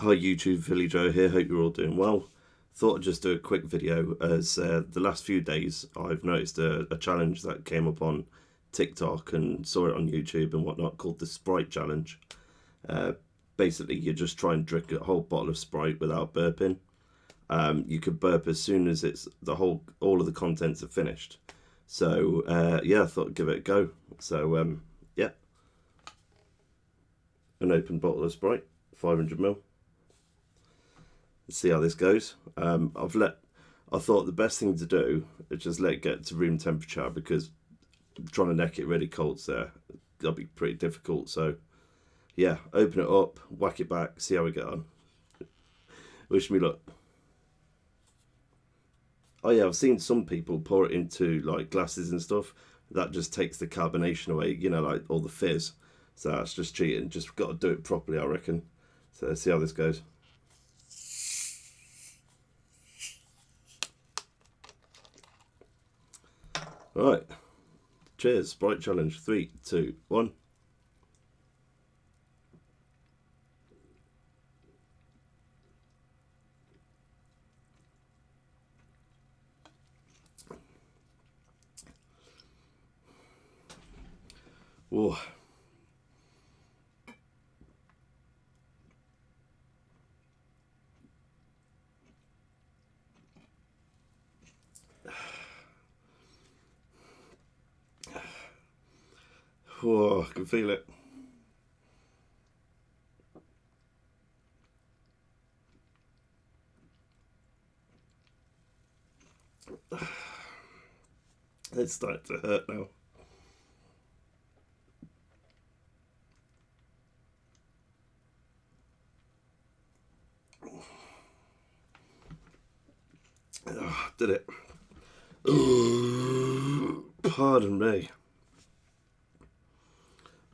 Hi YouTube, Philly Joe here, hope you're all doing well. Thought I'd just do a quick video as the last few days I've noticed a challenge that came up on TikTok and saw it on YouTube and whatnot called the Sprite challenge. Basically you just try and drink a whole bottle of Sprite without burping. You could burp as soon as all of the contents are finished. So yeah, I thought I'd give it a go. So yeah, an open bottle of Sprite, 500ml. See how this goes. I thought the best thing to do is just let it get to room temperature, because trying to neck it really cold there, that'll be pretty difficult. So yeah, open it up, whack it back, see how we get on. Wish me luck. Oh yeah, I've seen some people pour it into like glasses and stuff. That just takes the carbonation away, you know, like all the fizz. So that's just cheating. Just got to do it properly, I reckon. So let's see how this goes. Right, cheers, Sprite challenge, 3, 2, 1. Whoa. Whoa, I can feel it. It's starting to hurt now. Oh, did it. Pardon me.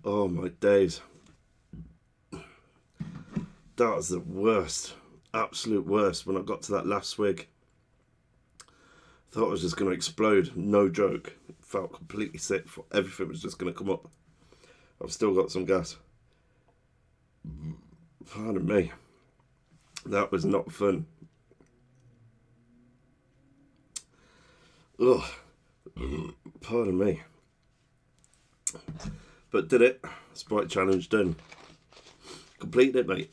Oh my days. That was the worst. Absolute worst. When I got to that last swig, thought I was just going to explode. No joke. Felt completely sick. Everything was just going to come up. I've still got some gas. Pardon me. That was not fun. Ugh. Pardon me. But did it. Sprite challenge done. Completed it, mate.